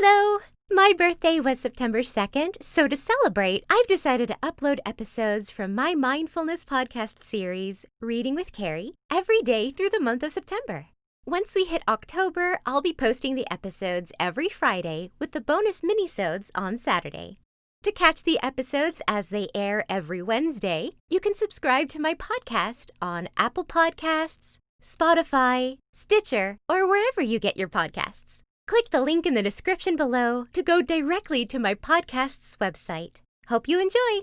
Hello! My birthday was September 2nd, so to celebrate, I've decided to upload episodes from my Mindfulness Podcast series, Reading with Cari, every day through the month of September. Once we hit October, I'll be posting the episodes every Friday with the bonus minisodes on Saturday. To catch the episodes as they air every Wednesday, you can subscribe to my podcast on Apple Podcasts, Spotify, Stitcher, or wherever you get your podcasts. Click the link in the description below to go directly to my podcast's website. Hope you enjoy!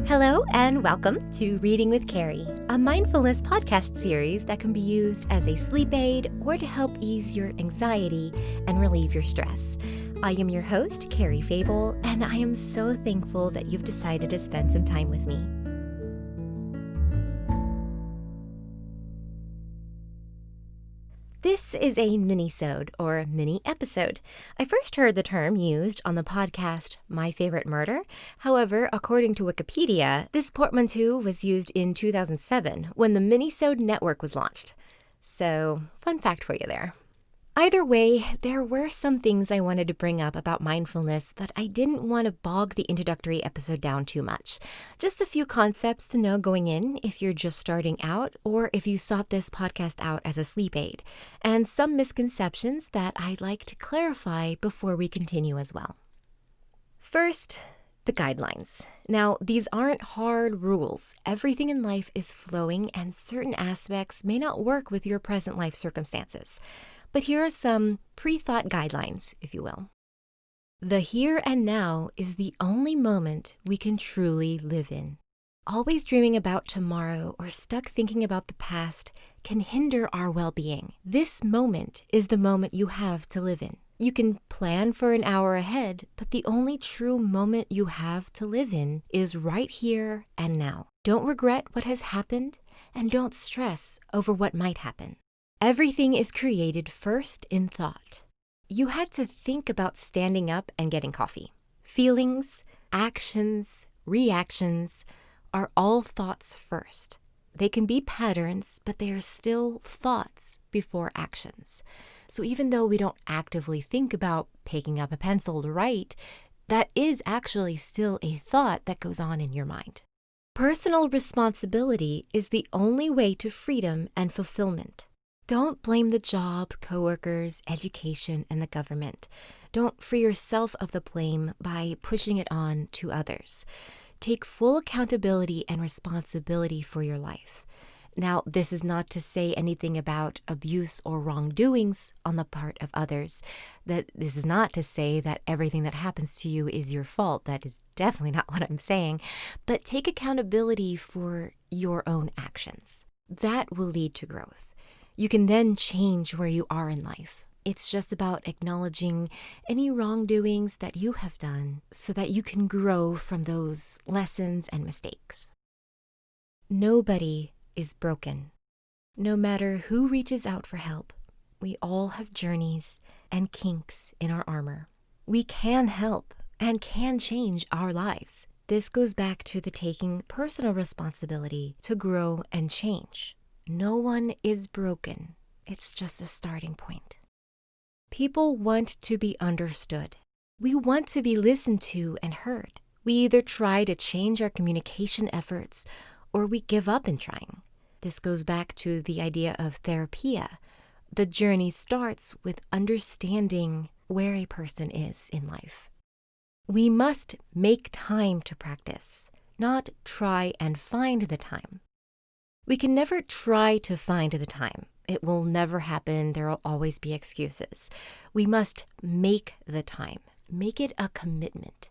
Hello and welcome to Reading with Cari, a mindfulness podcast series that can be used as a sleep aid or to help ease your anxiety and relieve your stress. I am your host, Cari Favole, and I am so thankful that you've decided to spend some time with me. This is a minisode, or mini episode. I first heard the term used on the podcast My Favorite Murder. However, according to Wikipedia, this portmanteau was used in 2007 when the Minisode network was launched. So, fun fact for you there. Either way, there were some things I wanted to bring up about mindfulness, but I didn't want to bog the introductory episode down too much. Just a few concepts to know going in if you're just starting out or if you sought this podcast out as a sleep aid, and some misconceptions that I'd like to clarify before we continue as well. First, the guidelines. Now, these aren't hard rules. Everything in life is flowing and certain aspects may not work with your present life circumstances. But here are some pre-thought guidelines, if you will. The here and now is the only moment we can truly live in. Always dreaming about tomorrow or stuck thinking about the past can hinder our well-being. This moment is the moment you have to live in. You can plan for an hour ahead, but the only true moment you have to live in is right here and now. Don't regret what has happened and don't stress over what might happen. Everything is created first in thought. You had to think about standing up and getting coffee. Feelings, actions, reactions are all thoughts first. They can be patterns, but they are still thoughts before actions. So even though we don't actively think about picking up a pencil to write, that is actually still a thought that goes on in your mind. Personal responsibility is the only way to freedom and fulfillment. Don't blame the job, coworkers, education, and the government. Don't free yourself of the blame by pushing it on to others. Take full accountability and responsibility for your life. Now, this is not to say anything about abuse or wrongdoings on the part of others. This is not to say that everything that happens to you is your fault. That is definitely not what I'm saying. But take accountability for your own actions. That will lead to growth. You can then change where you are in life. It's just about acknowledging any wrongdoings that you have done so that you can grow from those lessons and mistakes. Nobody is broken. No matter who reaches out for help, we all have journeys and kinks in our armor. We can help and can change our lives. This goes back to the taking personal responsibility to grow and change. No one is broken. It's just a starting point. People want to be understood. We want to be listened to and heard. We either try to change our communication efforts or we give up in trying. This goes back to the idea of therapia. The journey starts with understanding where a person is in life. We must make time to practice, not try and find the time. We can never try to find the time. It will never happen. There will always be excuses. We must make the time. Make it a commitment.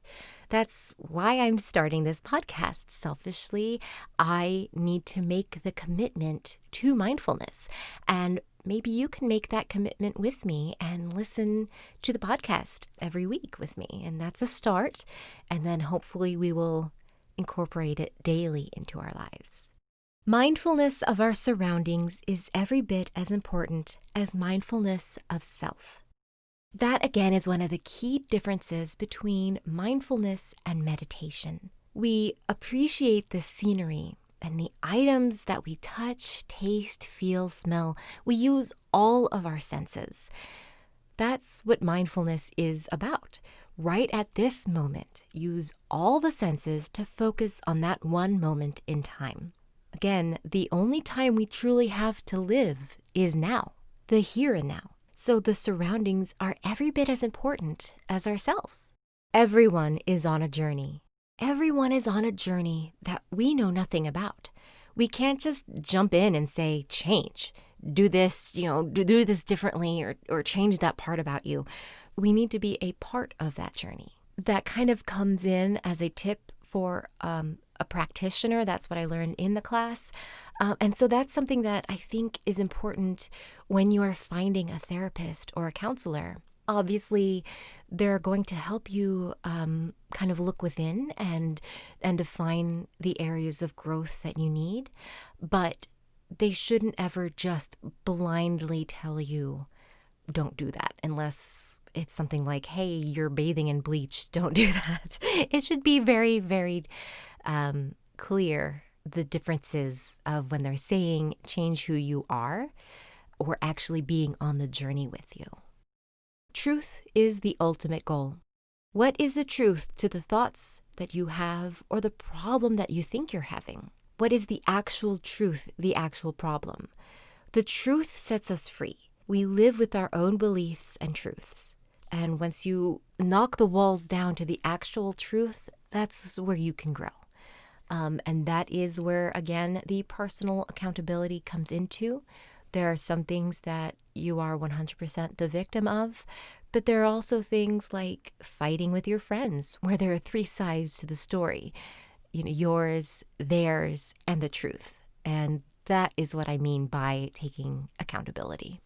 That's why I'm starting this podcast. Selfishly, I need to make the commitment to mindfulness. And maybe you can make that commitment with me and listen to the podcast every week with me. And that's a start. And then hopefully we will incorporate it daily into our lives. Mindfulness of our surroundings is every bit as important as mindfulness of self. That, again, is one of the key differences between mindfulness and meditation. We appreciate the scenery and the items that we touch, taste, feel, smell. We use all of our senses. That's what mindfulness is about. Right at this moment, use all the senses to focus on that one moment in time. Again, the only time we truly have to live is now, the here and now. So the surroundings are every bit as important as ourselves. Everyone is on a journey. Everyone is on a journey that we know nothing about. We can't just jump in and say, change, do this, do this differently or change that part about you. We need to be a part of that journey. That kind of comes in as a tip for a practitioner. That's what I learned in the class. And so that's something that I think is important when you are finding a therapist or a counselor. Obviously, they're going to help you kind of look within and define the areas of growth that you need. But they shouldn't ever just blindly tell you, don't do that, unless it's something like, hey, you're bathing in bleach, don't do that. It should be very, very clear the differences of when they're saying change who you are or actually being on the journey with you. Truth is the ultimate goal. What is the truth to the thoughts that you have or the problem that you think you're having? What is the actual truth, the actual problem? The truth sets us free. We live with our own beliefs and truths. And once you knock the walls down to the actual truth, that's where you can grow. And that is where, again, the personal accountability comes into. There are some things that you are 100% the victim of, but there are also things like fighting with your friends, where there are three sides to the story. Yours, theirs, and the truth. And that is what I mean by taking accountability.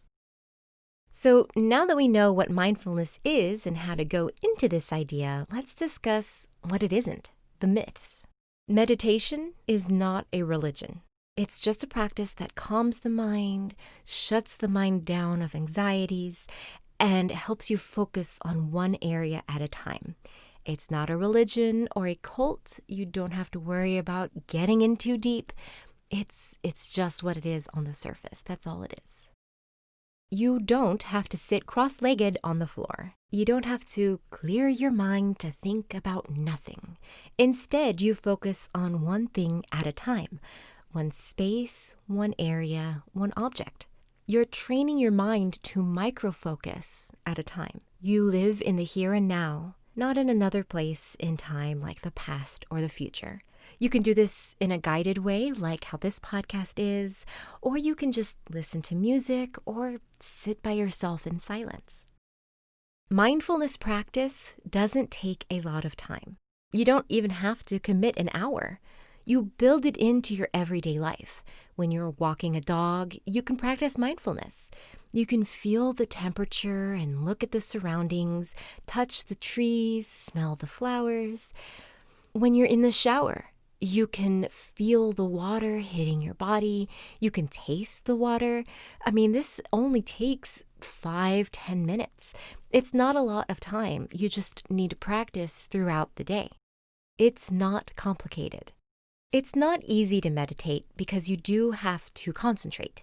So now that we know what mindfulness is and how to go into this idea, let's discuss what it isn't, the myths. Meditation is not a religion. It's just a practice that calms the mind, shuts the mind down of anxieties, and helps you focus on one area at a time. It's not a religion or a cult. You don't have to worry about getting in too deep. It's just what it is on the surface. That's all it is. You don't have to sit cross-legged on the floor. You don't have to clear your mind to think about nothing. Instead, you focus on one thing at a time, one space, one area, one object. You're training your mind to micro-focus at a time. You live in the here and now, not in another place in time like the past or the future. You can do this in a guided way, like how this podcast is, or you can just listen to music or sit by yourself in silence. Mindfulness practice doesn't take a lot of time. You don't even have to commit an hour. You build it into your everyday life. When you're walking a dog, you can practice mindfulness. You can feel the temperature and look at the surroundings, touch the trees, smell the flowers. When you're in the shower, you can feel the water hitting your body. You can taste the water. This only takes 5-10 minutes. It's not a lot of time. You just need to practice throughout the day. It's not complicated. It's not easy to meditate because you do have to concentrate.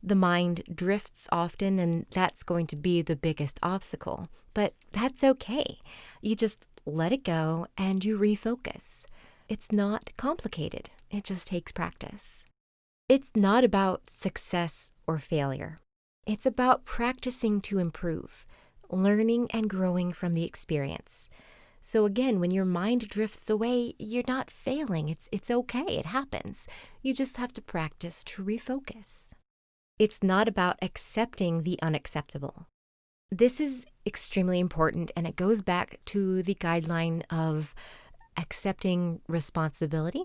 The mind drifts often, and that's going to be the biggest obstacle. But that's okay. You just let it go and you refocus. It's not complicated. It just takes practice. It's not about success or failure. It's about practicing to improve, learning and growing from the experience. So again, when your mind drifts away, you're not failing. It's okay. It happens. You just have to practice to refocus. It's not about accepting the unacceptable. This is extremely important, and it goes back to the guideline of accepting responsibility.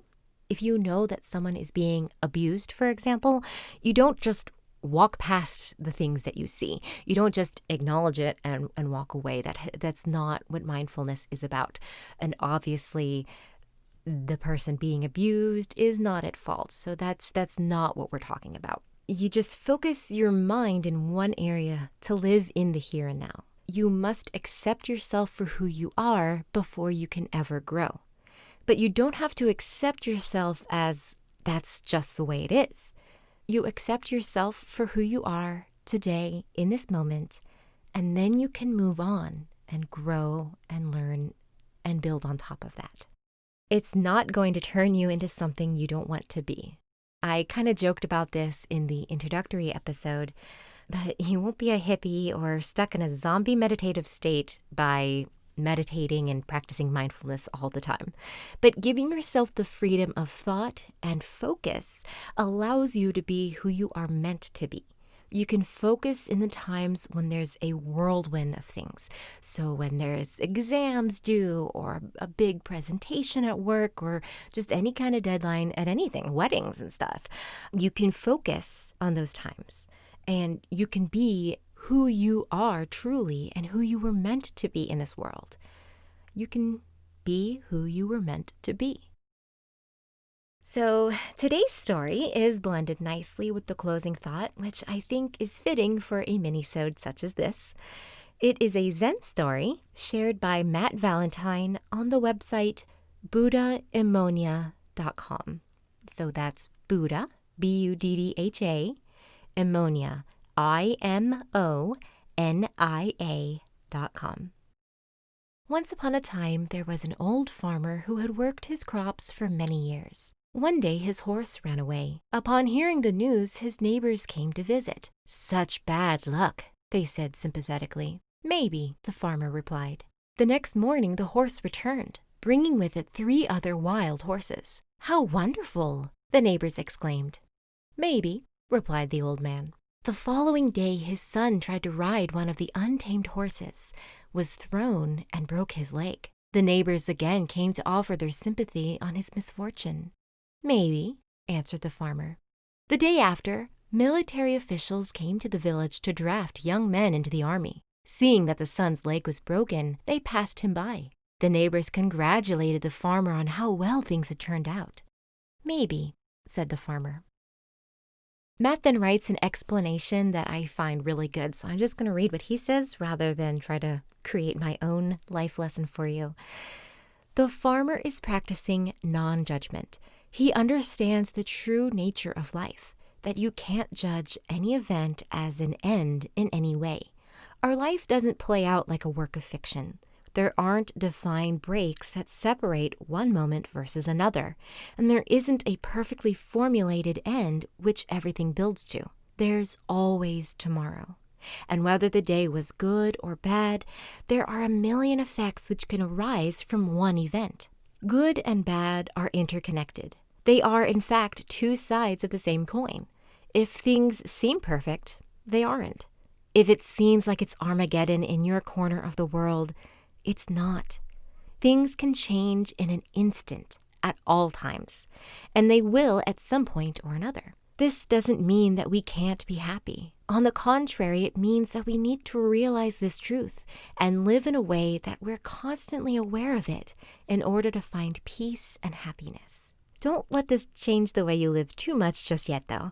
If you know that someone is being abused, for example, you don't just walk past the things that you see. You don't just acknowledge it and walk away. That's not what mindfulness is about. And obviously, the person being abused is not at fault. So that's not what we're talking about. You just focus your mind in one area to live in the here and now. You must accept yourself for who you are before you can ever grow. But you don't have to accept yourself as That's just the way it is. You accept yourself for who you are today in this moment, and then you can move on and grow and learn and build on top of that. It's not going to turn you into something you don't want to be. I kind of joked about this in the introductory episode, but you won't be a hippie or stuck in a zombie meditative state by meditating and practicing mindfulness all the time. But giving yourself the freedom of thought and focus allows you to be who you are meant to be. You can focus in the times when there's a whirlwind of things. So when there's exams due or a big presentation at work or just any kind of deadline at anything, weddings and stuff, you can focus on those times and you can be who you are truly and who you were meant to be in this world. You can be who you were meant to be. So today's story is blended nicely with the closing thought, which I think is fitting for a minisode such as this. It is a Zen story shared by Matt Valentine on the website buddhaimonia.com. So that's Buddha, Buddha, Emonia, IMONIA.com. Once upon a time, there was an old farmer who had worked his crops for many years. One day his horse ran away. Upon hearing the news, his neighbors came to visit. "Such bad luck," they said sympathetically. "Maybe," the farmer replied. The next morning the horse returned, bringing with it 3 other wild horses. "How wonderful!" the neighbors exclaimed. "Maybe," replied the old man. The following day his son tried to ride one of the untamed horses, was thrown, and broke his leg. The neighbors again came to offer their sympathy on his misfortune. "Maybe," answered the farmer. The day after, military officials came to the village to draft young men into the army. Seeing that the son's leg was broken, they passed him by. The neighbors congratulated the farmer on how well things had turned out. "Maybe," said the farmer. Matt then writes an explanation that I find really good, so I'm just going to read what he says rather than try to create my own life lesson for you. The farmer is practicing non-judgment. He understands the true nature of life, that you can't judge any event as an end in any way. Our life doesn't play out like a work of fiction. There aren't defined breaks that separate one moment versus another, and there isn't a perfectly formulated end which everything builds to. There's always tomorrow. And whether the day was good or bad, there are a million effects which can arise from one event. Good and bad are interconnected. They are, in fact, 2 sides of the same coin. If things seem perfect, they aren't. If it seems like it's Armageddon in your corner of the world, it's not. Things can change in an instant, at all times, and they will at some point or another. This doesn't mean that we can't be happy. On the contrary, it means that we need to realize this truth and live in a way that we're constantly aware of it in order to find peace and happiness. Don't let this change the way you live too much just yet, though.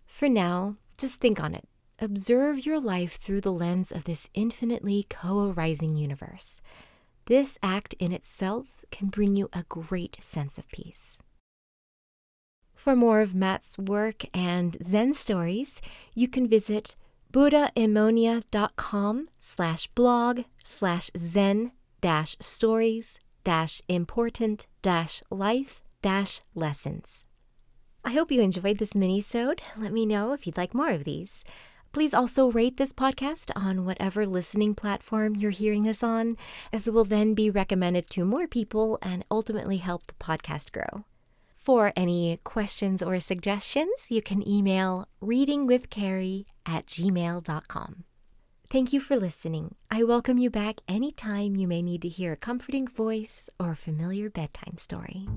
For now, just think on it. Observe your life through the lens of this infinitely co-arising universe. This act in itself can bring you a great sense of peace. For more of Matt's work and Zen stories, you can visit buddhaimonia.com/blog/zen-stories-important-life-lessons. I hope you enjoyed this mini-sode. Let me know if you'd like more of these. Please also rate this podcast on whatever listening platform you're hearing this on, as it will then be recommended to more people and ultimately help the podcast grow. For any questions or suggestions, you can email readingwithcari@gmail.com. Thank you for listening. I welcome you back anytime you may need to hear a comforting voice or a familiar bedtime story.